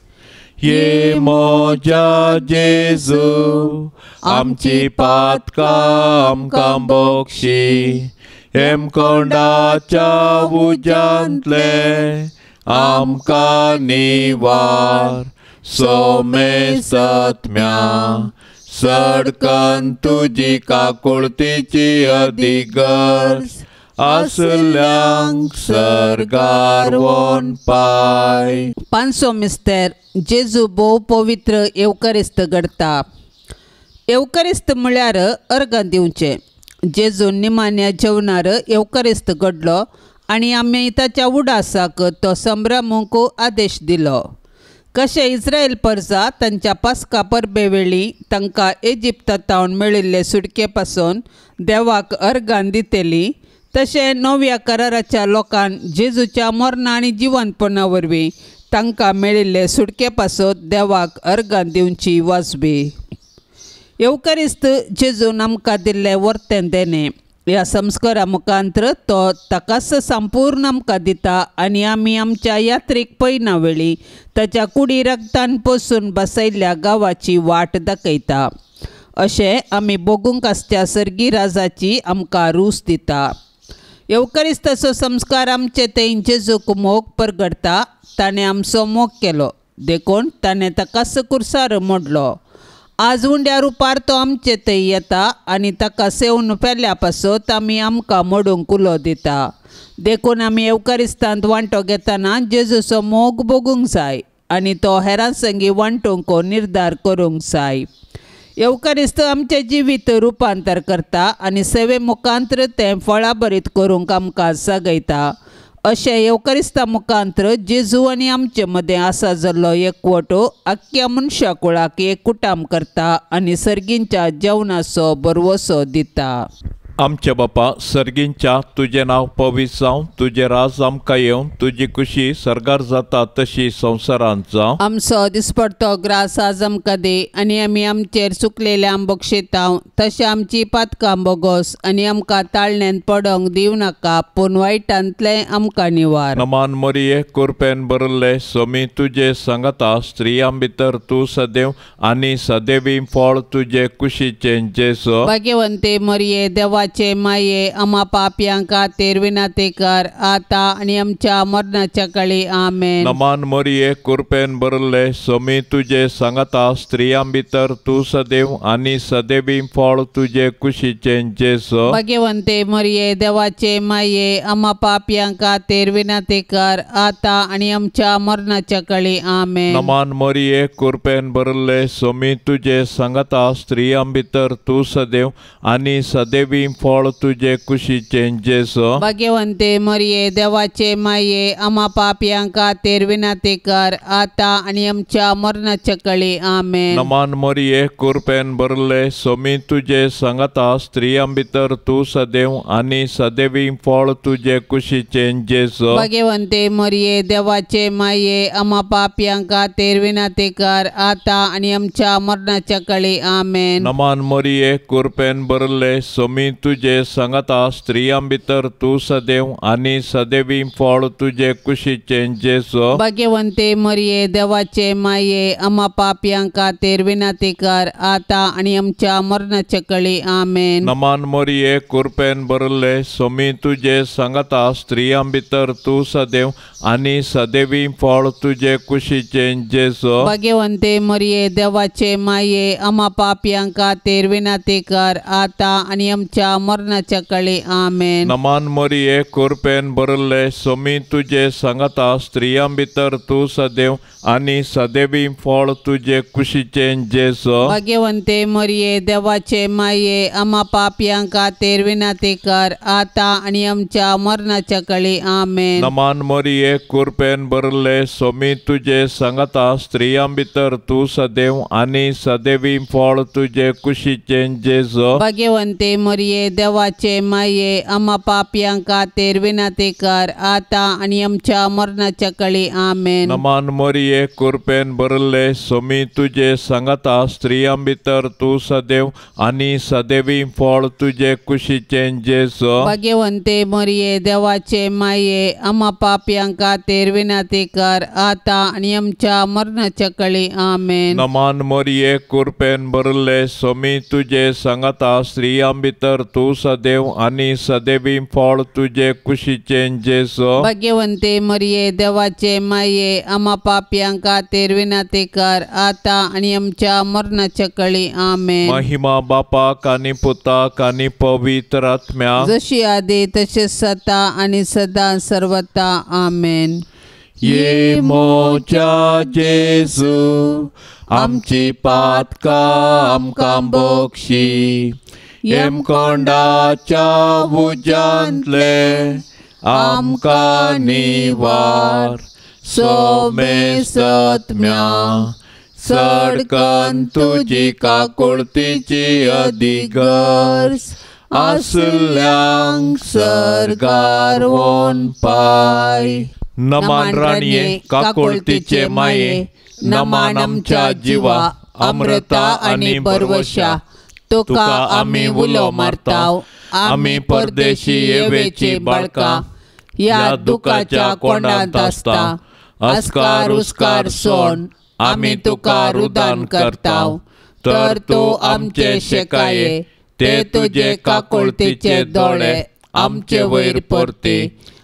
ये मोजा जेजू आमची पातकां आमकां बोगशी हेम कोंडाच्या उज्यांतले आमकां निवार सोमे सत्म्या सडकन तुजी काकुळतीची अधिगर्ज असल्यांक सरगार वोन पाय. पांचवो मिस्तेर जेजू भोव पवित्र येवकरिस्त घडता. येवकरिस्त म्हळ्यार अर्घ दिवचें. जेजू निमाण्या जेवणार येवकरिस्त घडलो आनी आमी ताच्या उडासाक तो संभ्रमूंक आदेश दिलो. कशें इस्रायल परजा तांच्या पास्का परबे वेळी तांकां इजिप्तांत मेळिल्ले सुटके पासून देवाक अर्घां दितेली, तशें नव्या कराराच्या लोकांन जेजूच्या मरणा आनी जिवंतपणा वरवीं तांकां मेळिल्ले सुटके पासून देवाक अर्घां दिवची वाजबी. येवकरिस्त जेजून आमकां दिल्लें वर्तें देणें. ह्या संस्कारा मुखांतर तो ताकाच संपूर्ण आमकां दिता आनी आमी आमच्या यात्रेक पयना वेळी ताच्या कुडी रगतान पोसून बसयल्ल्या गांवाची वाट दाखयता. अशें आमी बोगूंक आसच्या सर्गी राजाची आमकां रूच दिता. येवकरिस्ताचो संस्कार आमचे थंय जेजूक मोग परगडटा. ताणें आमचो मोग केलो देखून ताणें ताकाच कुर्सार मोडलो. आज उंड्या रुपार तो आमचे थंय येता आनी ताका सेवन पेल्या पासत आमी आमकां मोडूंक उलो दिता. देखून आमी येवकरिस्तांत वांटो घेतना जेजूचो मोग बोगूंक जाय आनी तो हेरां संगी वांटूंक निर्धार करूंक जाय. येवकरिस्त आमचे जिवीत रुपांतर करता आनी सेवे मुखांतर तें फळां बरीत करूंक आमकां जागयता. अशें येवकरिस्ता मुखांतर जेजू आनी आमचे मदें आसा जाल्लो एकवटो आख्ख्या मनशा कुळाक एक कुटाम करता आनी सर्गींच्या जेवणाचो बरवसो दिता. आमचे बापा सर्गींच्या तुजें नांव पवित्र जावं, तुजें राज आमकां येवं, तुजी खुशी सर्गार जाता तशी संवसारांत जावं. आमचो दिसपडटो ग्रास आज आमकां दे आनी आमी आमचेर चुकलेल्या बक्षितांव तशें आमची पातकां बोगोस आनी आमकां ताळण्यांत पडोंक दिवं नाका पूण वायटांतले आमकां निवार. नमान मोरये कृपेन भरिल्ले सोमी तुजे सांगता स्त्रियां भितर तूं सदैव आनी सदैवी फळ तुजे कुशीचें जेजू. भाग्यवंते मरिये देवा देवाचे माये आम्हा पापयांका तेरविनाते कर आता आणि आमच्या मरणाच्या काळी आमेन. नमान मरिये कृपेन भरले सोमी तुझे सांगता स्त्रियां भितर तू सदैव आणि सदैवी फळ तुझे कुशीचे जेसो. भाग्यवंते मरिये देवाचे माये आम्हा पापयांका तेरविनाते कर आता आणि आमच्या मरणाच्या काळी आमेन. नमान मरिये कृपेन भरले सोमी तुझे सांगता स्त्रियां भितर तू सदैव आणि सदैवी फळ तुझे कुशीचे जेसो. भाग्यवंते मरिये देवाचे माये आम्हा पापयांका तेरविनाते कर आता आणि आमच्या मरणाच्या काळी आमेन. नमान मरिये कृपेन भरले सोमी तुझे सांगता स्त्रियां भितर तू सदैव आणि सदैवी फळ तुझे कुशीचे जेसो. भाग्यवंते मरिये देवाचे माये आम्हा पापयांका तेरविनाते कर आता आणि आमच्या मरणाच्या काळी आमेन. नमान मरिये कृपेन भरले सोमी तुझे सांगता स्त्रियां भितर तू सदैव आणि सदैवी फळ तुझे कुशीचे जेसो. भाग्यवंते मरिये देवाचे माये आम्हा पापयांका तेरविनाते कर आता आणि आमच्या मरणाच्या काळी आमेन. नमान मरिये कृपेन भरले सोमी तुझे सांगता स्त्रियां भितर तू सदैव आणि सदैवी फळ तुझे कुशीचे जेसो. भाग्यवंते मरिये देवाचे माये आम्हा पापयांका तेरविनाते कर आता आणि आमच्या मरणाच्या काळी आमेन. नमान मरिये कृपेन भरले सोमी तुझे सांगता स्त्रियां भितर तू सदैव आणि सदैवी फळ तुझे कुशीचे जेसो. भाग्यवंते मरिये देवाचे माये आम्हा पापयांका तेरविनाते कर आता आणि आमच्या मरणाच्या काळी आमेन. नमान मरिये कृपेन भरले सोमी तुझे सांगता स्त्रियां भितर तू सदैव आणि सदैवी फळ तुझे कुशीचे जेसो. भाग्यवंते मरिये देवाचे माये आम्हा पापयांका तेरविनाते कर आता आणि आमच्या मरणाच्या काळी आमेन. नमान मरिये कृपेन भरले सोमी तुझे सांगता स्त्रियां भितर तू सदैव आणि सदैवी फळ तुझे कुशीचे जेसो. भाग्यवंते मरिये देवाचे माये आम्हा पापयांका तेरविनाते कर आता आणि आमच्या मरणाच्या काळी आमेन. नमान मरिये कृपेन भरले सोमी तुझे सांगता स्त्रियां भितर तू सदैव आणि सदैवी फळ तुझे कुशीचे जेसो. भाग्यवंते मरिये देवाचे माये आम्हा पापयांका तेरविनाते कर आता आणि आमच्या मरणाच्या काळी आमेन. महिमा बापाक आणि पुताक आणि पवित्र आत्म्या जशी आधी तसे सता आणि सदा सर्वता आमेन. ये मोच्या जेसू आमची पातका आमकां बक्षी येम कोंडाच्या उज्यांतले आमकां निवार सोमे सत्म्या सडकन तुजी काकुळतीची अधिगर्स आसल्यांक सरकार वोन पाय. नमान राणये काकुळतीचे माये नमान आमच्या जिवा अमृता आणि परवशा तुका आम्ही उलो मारताव. आम्ही परदेशी येवेची बाळका या दुखाच्या कोंडांत आसता. अस्कार उस्कार सोन आम्ही तुका रुदान करताव. तर तू आमचे शेकाये ते तुझे काकुळतीचे दोळे आमचे वयर परते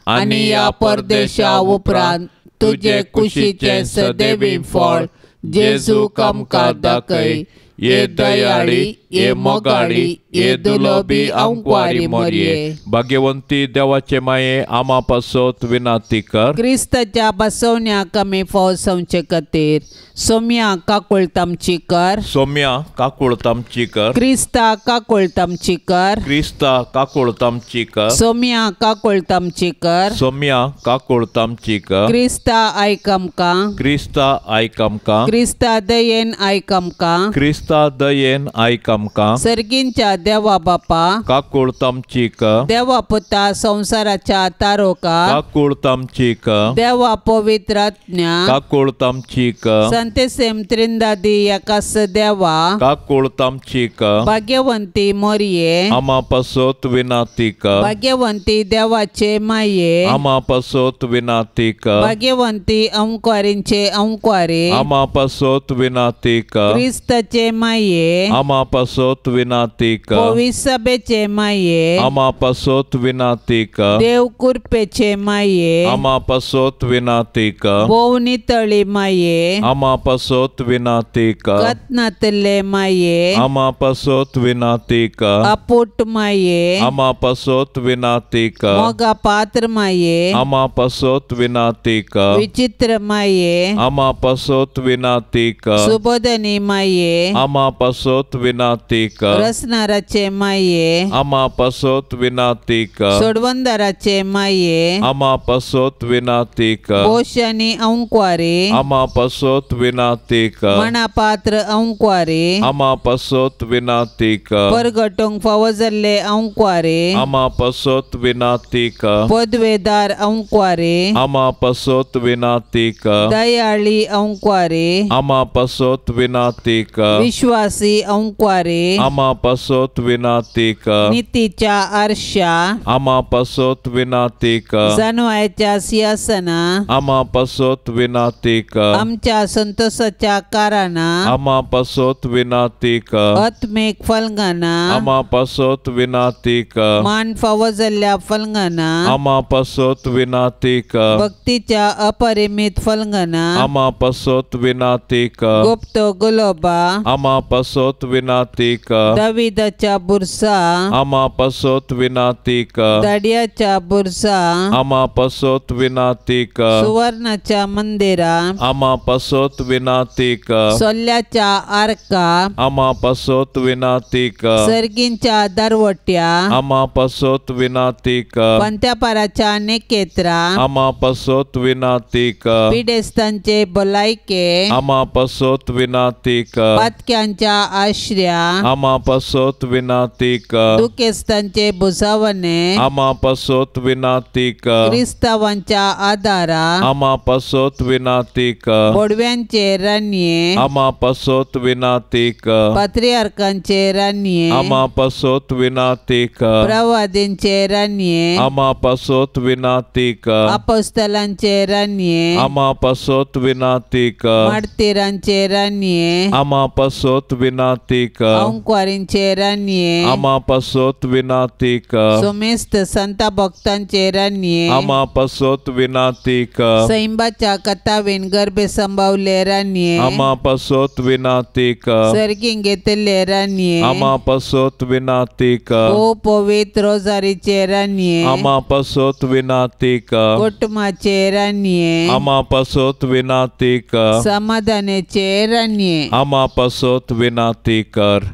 आणि या परदेशा उपरांत तुझे कुशीचे सदैवी फळ जेजूक आमकां दाखय. ये दयाळी ये मोगाळी ये दुलोबी अंकवारी मोरये. भाग्यवंती देवाचे माये आम्हा पासत विनाती कर. क्रिस्ताच्या बसवण्या कमी फौसवचे खातीर सोम्या काकुळतामची कर. सोम्या काकुळतामची कर. क्रिस्ता काकुळतामची कर. क्रिस्ता काकुळतामची कर. सोम्या काकुळतामची कर. सोम्या काकुळतामची कर. क्रिस्ता आयकमका. क्रिस्ता आयकमका. क्रिस्ता दयेन आयकमका. क्रिस्ता दयेन आयकमका. सर्गींच्या देवा बापा काकुळतामची कर. देवा पुता संसाराच्या तारोका काकुळतामची कर. देवा पवित्र आत्म्या काकुळतामची कर. संतेसेम त्रिंदादी एकास देवा काकुळतामची कर. भाग्यवंती मोरये आम्हा पासत विनाती कर. भाग्यवंती देवाचे माये आम्हा पासत विनाती कर. भाग्यवंती अंकवारींचे अंकवारे आम्हा पासत विनाती कर. क्रिस्ताचे माये आम्हा पासत पासोत विनातीक पोवी सभेचे माये आमा पासोत विनातीक देव कुरपेचे माये आमा पासोत विनातीक बोवनी तळी माये आमा पासोत विनातीक कत्नातले माये आमा पासोत विनातीक अपुट माये आमा पासोत विनातीक मोगा पात्र माये आमा पासोत विनातीक विचित्र माये आमा पासोत विनातीक सुबोधनी माये आमा पासोत विनातीक रसनाराचे माये आमा पासोत विनातीक सोडवंदराचे माये आमा पासोत विनातीक बोशानी अंक्वारे आमा पासोत विनातीक मना पात्र अंक्वारे आमा पासोत विनातीक परगटोंग फवजल्ले अंक्वारे आमा पासोत विनातीक पदवेदार अंक्वारे आमा पासोत विनातीक दयाळी अंक्वारे आमा पासोत विनातीक विश्वासी अंक्वारे आमा पासोत विनातीक नीतीच्या आरशा आमा पासोत विनातीक जानवायच्या सिंहासना आमा पासोत विनातीक आमच्या संतोषाच्या काराना आमा पासोत विनातीक आत्मिक फलंगाना आमा पासोत विनातीक मान फवजल्ल्या फलंगाना आमा पासोत विनातीक भक्तीच्या अपरिमित फलंगाना आमा पासोत विनातीक गुप्त गुलोबा आमा पासोत विनातीक दाविदाच्या बुरसा आमा पासोत विनातीक दाडियाच्या बुरसा आमा पासोत विनातीक सुवर्णाच्या मंदिरा आमा पासोत विनातीक सोल्ल्याच्या आर्का आमा पासोत विनातीक सर्गींच्या दरवट्या आमा पासोत विनातीक पंत्यापाराच्या नेकेत्रा आमा पासोत विनातीक पिडेस्तांचे भलायके आमा पासोत विनातीक पातक्यांच्या आश्र्या आमा पासोत विनातीक दुखेस्तांचे बुजावणे आमा पासोत विनातीक क्रिस्तावांच्या आदारा आमा पासोत विनातीक बोडव्यांचे रान्ये आमा पासोत विनातीक पात्रियार्कांचे रान्ये आमा पासोत विनातीक प्रवादींचे रान्ये आमा पासोत विनातीक अपोस्तलांचे रान्ये आमा पासोत विनातीक मार्तिरांचे रान्ये आमा पासोत विनातीक अंक्वारींचे रान्ये आमा पासोत विनातीक सोमेस्त संता भक्तांचे रान्ये आमा पासोत विनातीक सैंबाच्या कथावेन गर्भे संभावले रान्ये आमा पासोत विनातीक सर्गीं घेतले रान्ये आमा पासोत विनातीक ओ पवित्र रोजारीचे रान्ये आमा पासोत विनातीक कुटुंबाचे रान्ये आमा पासोत विनातीक समाधानाचे रान्ये आमा पासोत विनातीकर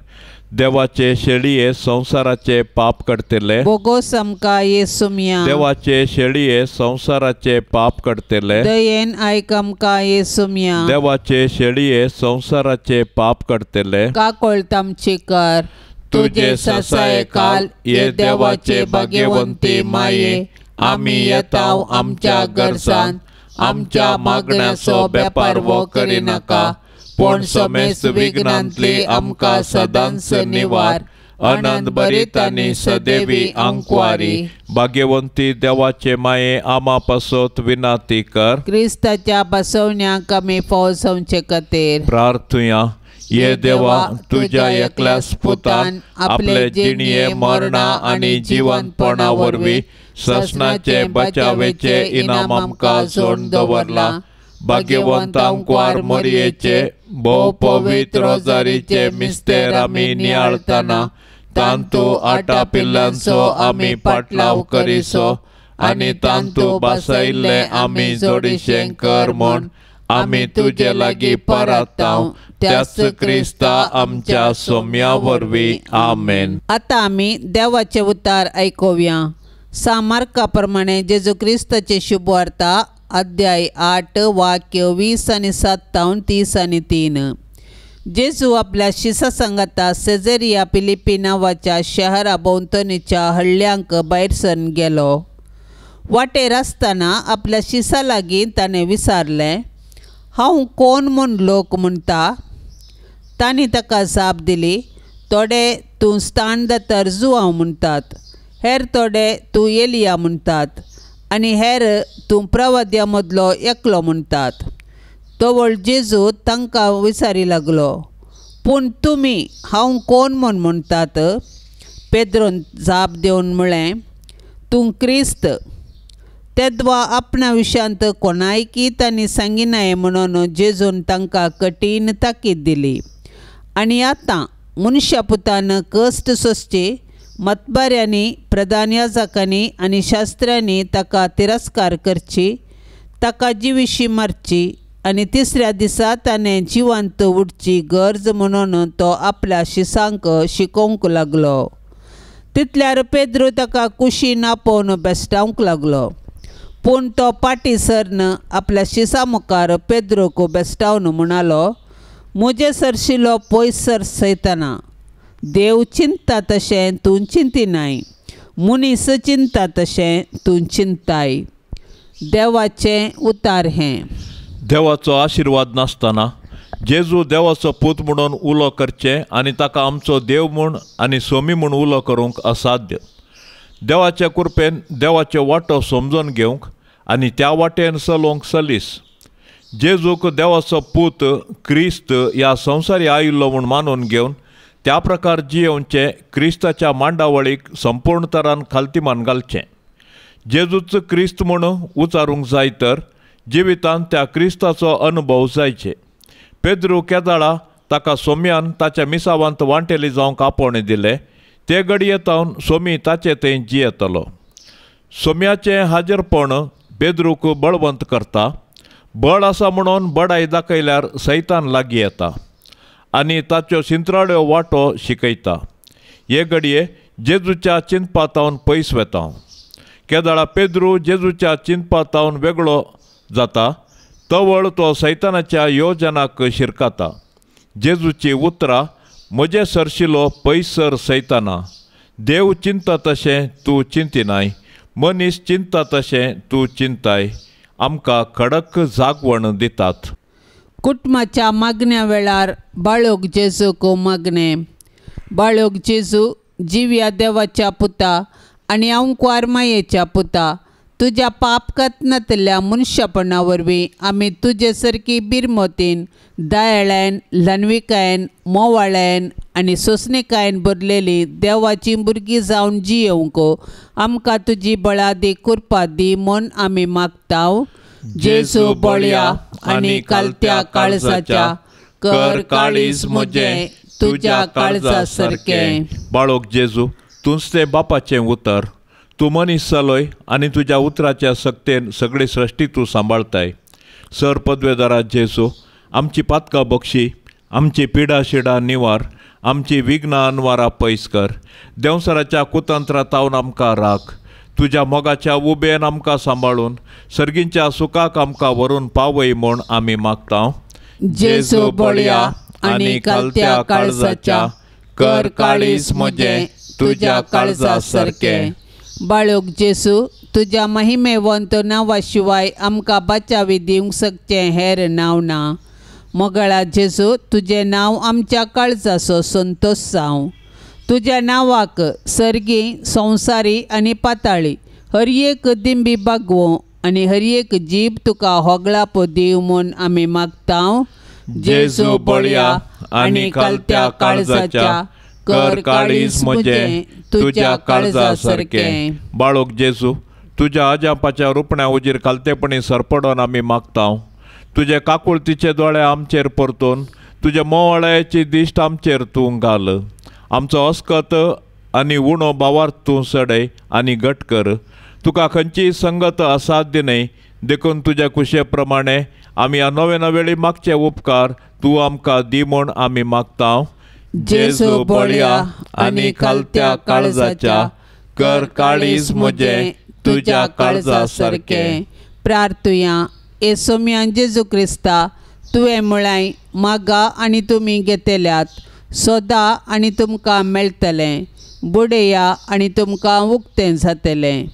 देवाचे शेळये संसाराचे पाप करतले बोगो समका येसुमिया देवाचे शेळये संसाराचे पाप करतले दयेन आयकमका येसुमिया देवाचे शेळये संसाराचे पाप करतले का कोळतामची कर तुझे ससाय काल ये देवाचे भाग्यवंती माये आम्ही येताव आमच्या गरजान आमच्या मागण्याचो बेपार वो करिनाका पण समेस्त विघ्नांतली आमकां सदांच निवार आनंद भरीत आनी सदैवी अंक्वारी भाग्यवंती देवाचे माये आमा पासोत विनाती कर क्रिस्ताच्या बसवण्याक आमी फौजवचे खातीर प्रार्थुया ये देवा तुझ्या एकल्याच पुतान आपले जिणये मरणा आणि जिवंतपणा वरवीं ससनाचे बचावेचे इनाम आमकां जोड दवरला भाग्यवंत अंक्वार मरियेचे भोव पवित्र रोजारीचे मिस्तेर आमी नियाळतना तांतू आटा पिल्लांचो आमी पाटलाव करिसो आनी तांतू बसयल्ले आमी जोडिशें कर म्हूण आमी तुजे लागीं परताव त्याच क्रिस्ता आमच्या सोम्या वरवीं आमेन. आतां आमी देवाचे उतार आयकुया. सामार्का प्रमाणे जेजू क्रिस्ताचे शुभ वार्ता अध्याय 8 वाक्य 20 आनी 27 30 आनी 3. जेजू आपल्या शिसा सांगाता सेझेरिया फिलिप्पी नांवाच्या शहरा भोंवतणीच्या हळ्ळ्यांक भायर सरून गेलो. वाटेर आसतना आपल्या शिसा लागीं ताणें विचारलें, हांव कोण म्हूण लोक म्हणटा? तांणी ताका जाप दिली, थोडे तूं स्थान दातर जुआंव म्हणटात, हेर थोडे तूं एलिया म्हणटात आनी हेर तूं प्रवाद्या मदलो एकलो म्हणटात. तो व्हड जेजू तांकां विचारी लागलो, पूण तुमी हांव कोण म्हूण म्हणटात? पेद्रोन जाप दिवन म्हळें, तूं क्रिस्त. तेदवा आपणा विशांत कोणायकी तांणी सांगिनाये म्हणून जेजून तांकां कठीण ताकीद दिली. आनी आतां मनशा पुतान कश्ट सोंसचे, मतबाऱ्यांनी, प्रधान याजकांनी आनी शास्त्रांनी ताका तिरस्कार करची, ताका जिवीशी मारची आनी तिसऱ्या दिसा ताणें जिवंत उठची गरज म्हणून तो आपल्या शिसांक शिकोवंक लागलो. तितल्यार पेद्रू ताका कुशीन आपोवन बेश्टावंक लागलो. पूण तो पाटी सरन आपल्या शिसा मुखार पेद्रूक बेश्टावन म्हणालो, म्हजे सरशिलो पयस सर सैताना. देव चिंतता तशें तूं चिंतिनाय, मनीस चिंतता तशें तूं चिंताय. देवाचें उतार हें. देवाचो आशिर्वाद नासतना जेजू देवाचो पूत म्हणून उलो करचें आनी ताका आमचो देव म्हूण आनी सोमी म्हूण उलो करूंक असाध्य. देवाच्या कृपेन देवाचो वाटो समजून घेवंक आनी त्या वाटेन चलोवंक सलीस. जेजूक देवाचो पूत क्रिस्त ह्या संवसारी आयिल्लो म्हूण मानून घेवन त्या प्रकार जियोवचें, क्रिस्ताच्या मांडावळीक संपूर्ण तरान खालतीमान घालचें. जेजूच क्रिस्त म्हूण उचारूंक जाय तर जिवितांत त्या क्रिस्ताचो अनुभव जायचे. पेद्रू केदाळा ताका सोम्यान ताच्या मिसावांत वांटेली जावंक आपोवणें दिलें. ते घडयेतावन सोमी ताचे थंय जियेतलो. सोम्याचें हाजीरपण पेद्रूक बळवंत करता. बळ आसा म्हणून बडाय दाखयल्यार सैतान लागीं येता आनी ताच्यो शिंत्राळ्यो वाटो शिकयता. हे घडये जेजूच्या चिंतपातावन पयस वेता. केदाळा पेद्रू जेजूच्या चिंतपातावन वेगळो जाता, तवळ तो सैतानाच्या योजनाक शिरकाता. जेजूची उतरां, म्हजे सरशिलो पयस सर सैताना. देव चिंता तशें तूं चिंतिनाय, मनीस चिंता तशें तूं चिंताय. आमकां कडक जागवण दितात. कुटुंबाच्या मागण्या वेळार बाळोक जेजूक मागणें. बाळोक जेजू, जिव्या देवाच्या पुता आनी अंकुर मायेच्या पुता, तुज्या पाप कथनांतल्या मनशापणा वरवीं आमी तुजे सारकी बिरमोतीन, दयाळेन, ल्हानविकायेन, मोवाळेन आनी सोंसणेकायेन भरलेली देवाची भुरगीं जावन जियोवंक आमकां तुजी बळादी कृपा दी म्हूण आमी मागताव. जेजू बळ्या आनी कालत्या काळजाच्या, कर काळीज म्हजें तुज्या काळजा सारकें. बाळोक जेजू, तूंच तें बापाचें उतर. तूं मनीस जालोय आनी तुज्या उतराच्या सक्तेन सगळी सृश्टी तूं सांबाळताय. सर पदवेदारा जेजू, आमची पातकां बक्षी, आमची पिडा शिडा निवार, आमची विघ्नां अनवारां पयस कर. देंवसराच्या कुतंत्रांतावन आमकां राख. तुज्या मोगाच्या उबेन आमकां सांबाळून सर्गींच्या सुखाक आमकां व्हरून पावय म्हूण आमी मागतांव. जेजू बळ्या आनी कालत्या काळजाच्या, कर काळीज म्हजें तुज्या काळजा सारकें. बाळोक जेजू, तुज्या महिमेवंत नांवा शिवाय आमकां बाचावी दिवंक शकचें हेर नांव ना. मोगळा जेजू, तुजें नांव आमच्या काळजाचो संतोश जावं. तुज्या नांवाक सर्गी, संवसारी आनी पाताळी हर एक दिंबी बागवो आनी हर एक जीब तुका होगळाप दिव म्हूण आमी मागतांव. जेजू बळ्या आनी कालत्या काळजाच्या, कर काळीज म्हजें तुज्या काळजा सारकें. बाळोक जेजू, तुज्या आजापाच्या रुपण्या उजीर कालतेपणी सरपडोन आमी मागतांव. तुजे काकुळतीचे दोळे आमचेर परतून तुजे मोवाळ्याची दिश्ट आमचेर तूं घाल. आमचो अस्कत आनी उणो भावार्थ तूं सडय आनी घट कर. तुका खंयची संगत असाध्य न्हय, देखून तुज्या कुशे प्रमाणे आमी ह्या नवे नवेळी मागचे उपकार तूं आमकां दी म्हूण आमी मागतांव. जेजू बळ्या आनी कालत्या काळजाच्या, कर काळीज म्हजें तुज्या काळजा सारकें. प्रार्थुया. ए सोम्या जेजू क्रिस्ता, तुवें म्हळाय, मागा आनी तुमी घेतल्यात, सोदा आनी तुमकां मेळटलें, बुडया आनी तुमकां उक्तें जातलें.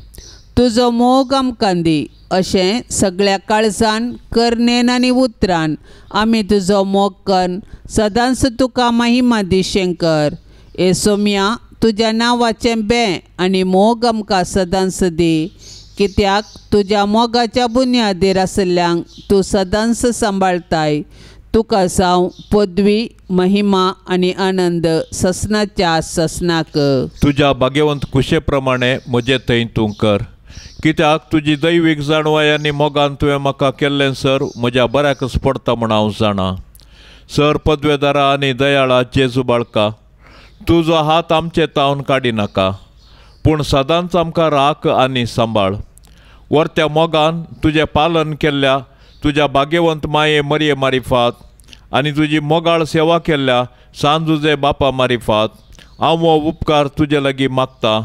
तुजो मोग आमकां दी. अशें सगळ्या काळजान, करनेन आनी उतरान आमी तुजो मोग करून सदांच तुका महिमा दिशें कर. ए सोम्या, तुज्या नांवाचें बें आनी मोग आमकां सदांच दी. कित्याक तुज्या मोगाच्या बुन्यादीर आसल्यांक तूं सदांच सांबाळताय. तुका साव पदवी महिमा आणि आनंद ससनाच्या ससनाक. तुझ्या भाग्यवंत कुशेप्रमाणे म्हजे थंय तूं कर, कित्याक तुजी दैवीक जाणवाय आनी मोगान तुवें म्हाका केल्लें सर म्हज्या बऱ्याकच पडटा म्हूण हांव जाणा. सर पदवेदारा आनी दयाळा जेजू बाळका, तुजो हात आमचे तावन काडी नाका, पूण सदांच आमकां राख आनी सांबाळ. वर्त्या मोगान तुजें पालन केल्ल्या तुज्या भाग्यवंत माये मरये मारिफात आनी तुजी मोगाळ सेवा केल्ल्या सांजुजे बापा मारिफात हांव हो उपकार तुजे लागीं मागता.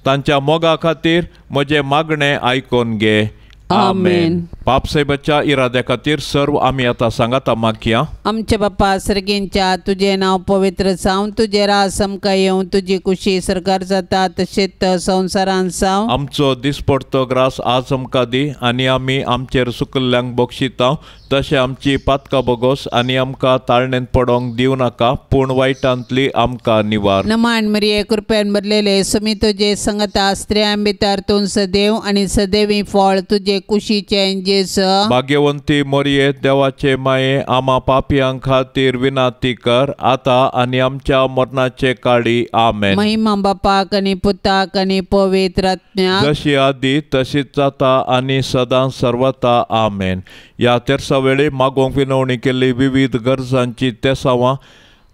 तांच्या मोगा खातीर म्हजें मागणें आयकोन घे. आमेन. पापसाहेबाच्या इराद्या खातीर सर्व आमी आतां सांगाता मागया. आमचे बाप्पा सर्गेंच्या तुझे नाव पवित्र जावं, तुझे रास आमकां येवं, तुजी कुशी सरकार जाता तशेंच संवसारांत जावं. आमचो दिसपडतो ग्रास आज आमकां दी आनी आमी आमचेर सुकल्ल्यांक बक्षिता, तशें आमची पातकां बोगोस आनी आमकां ताळणेंत पडोंक दिवं नाका, पूण वायटांतली आमकां निवार. नमान मरिये कृपेन भरलेले सुमी तुजे संगता स्त्रियां भितर तूं सदैव आनी सदैवी फळ तुजे कुशीचे जेस. भाग्यवंती मरिये देवाचे माये आमा पापियां खातीर विनाती कर, आतां आनी आमच्या मरणाचे काळी. आमेन. महिमा बापाक आनी पुताक आनी पवित्र आत्म्याक, जशी आदी तशीच जाता आनी सदां सर्वता. आमेन. ह्या तेर्सा वेळी मागोवंक विनवणी केल्ली विविध गरजांची तेसावां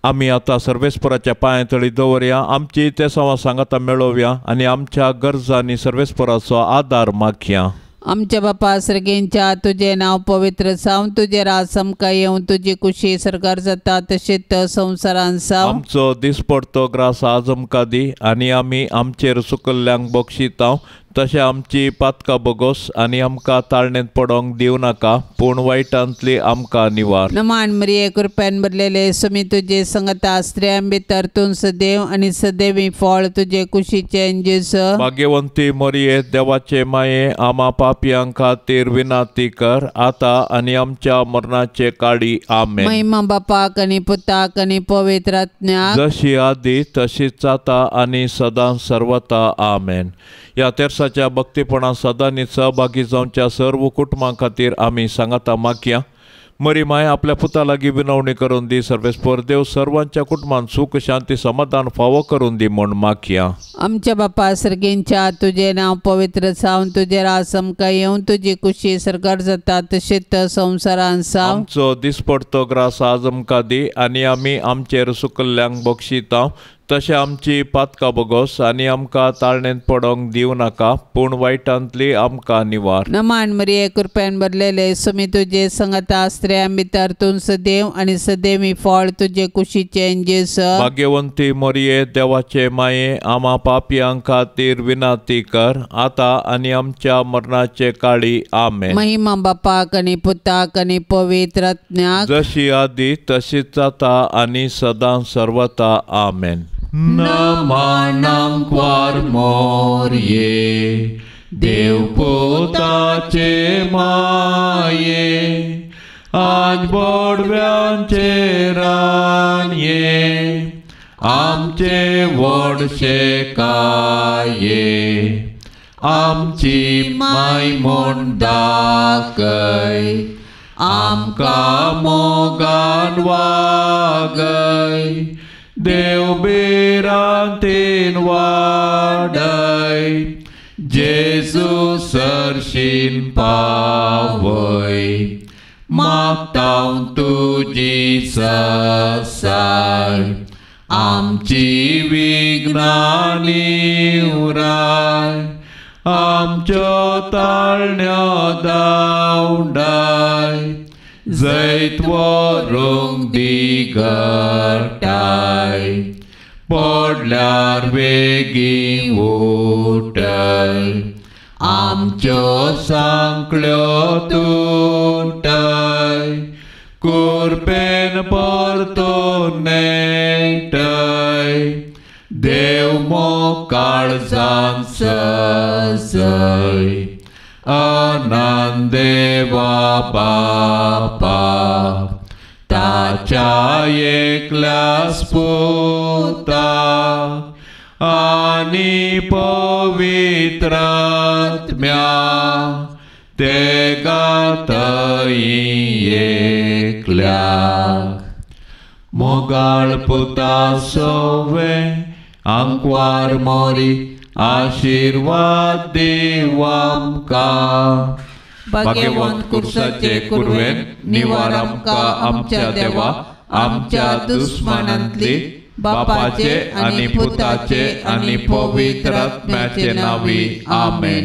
आमी आतां सर्वेस्पराच्या पांया तळी दवरया. आमची तेसावां सांगाता मेळोवया आनी आमच्या गरजांनी सर्वेस्पराचो आदार मागया. आमच्या बापा सर्गेंच्या तुझे नाव पवित्र जावं, तुझे रास आमकां येवं, तुजी कुशी सरकार जाता तशेंच संवसारांत जावं. आमचो दिसपडतो ग्रास आज आमकां दी आनी आमी आमचेर सुकल्ल्यांक बक्षिता, तशें आमची पातकां बोगोस आनी आमकां ताळणेंत पडोंक दिवं नाका, पूण वायटांतली आमकां निवार. नमान मरिये कृपेन भरलेले सुमी तुजे संगता स्त्रियां भितर तूं सदैव आनी सदैवी फळ तुजे कुशीचे जेस. भाग्यवंती मरिये देवाचे माये आमा पापियां खातीर विनाती कर, आतां आनी आमच्या मरणाचे काळी. आमेन. महिमा बापाक आनी पुताक आनी पवित्र आत्म्याक, जशी आदी तशीच जाता आनी सदां सर्वता. आमेन. ह्या तेर्साच्या भक्तीपणां सदांनी सहभागी जावच्या सर्व कुटुंबां खातीर आमी सांगाता मागया. मरी माय आपल्या पुता लागीं विनवणी करून दी. सर्वेस्पर देव सर्वांच्या कुटुंबांत सुख शांती समाधान फावो करून दी म्हूण मागया. आमच्या बापा सर्गेंच्या तुझे नाव पवित्र जावं, तुझे रास आमकां येवं, तुजी कुशी सरकार जाता तशेंच संवसारांत जावं. आमचो दिसपडतो ग्रास आज आमकां दी आनी आमी आमचेर सुकल्ल्यांक बक्षिता, तशें आमची पातकां बोगोस आनी आमकां ताळणेंत पडोंक दिवं नाका, पूण वायटांतली आमकां निवार. नमान मरिये कृपेन भरलेले सुमी तुजे संगता स्त्रियां भितर तूं सदैव आनी सदैवी फळ तुजे कुशीचे जेस. भाग्यवंती मरिये देवाचे माये आमा पापियां खातीर विनाती कर, आतां आनी आमच्या मरणाचे काळी. आमेन. महिमा बापाक आनी पुताक आनी पवित्र आत्म्याक, जशी आदी तशीच जाता आनी सदां सर्वता. आमेन. नमानांक वार मोरये देव पोताचे माये, आज बोडव्यांचे रानये आमचे वडशे काये, आमची माय म्हूण दाखय, आमकां मोगान वागय, देव बेरांतेन वाडय, जेजू सरशीन पावय, मागतां तुजी ससाय, आमची विघ्नां निवराय, आमच्यो ताळण्यो धांवडाय, जैत व्हरूंक दिगटाय, पडल्यार बेगीन उठय, आमच्यो सांकळ्यो तुटय, कुरपेन परतून नेटय, देव मोकाळजान सजय, आनंदेवा बापा ताच्या एकल्याच पुता आनी पवित्र आत्म्या ते गातई एकला. एकल्याक. मोगाळ पुता सवे आंकवार मोरी आशीर्वाद देव आमकां. भाग्यवंत कुर्साचे कुरवेन निवार आमकां आमच्या देवा, आमच्या दुस्मनांतली बापाचे आनी पुताचे आनी पवित्र आत्म्याचे नावी. आमेन.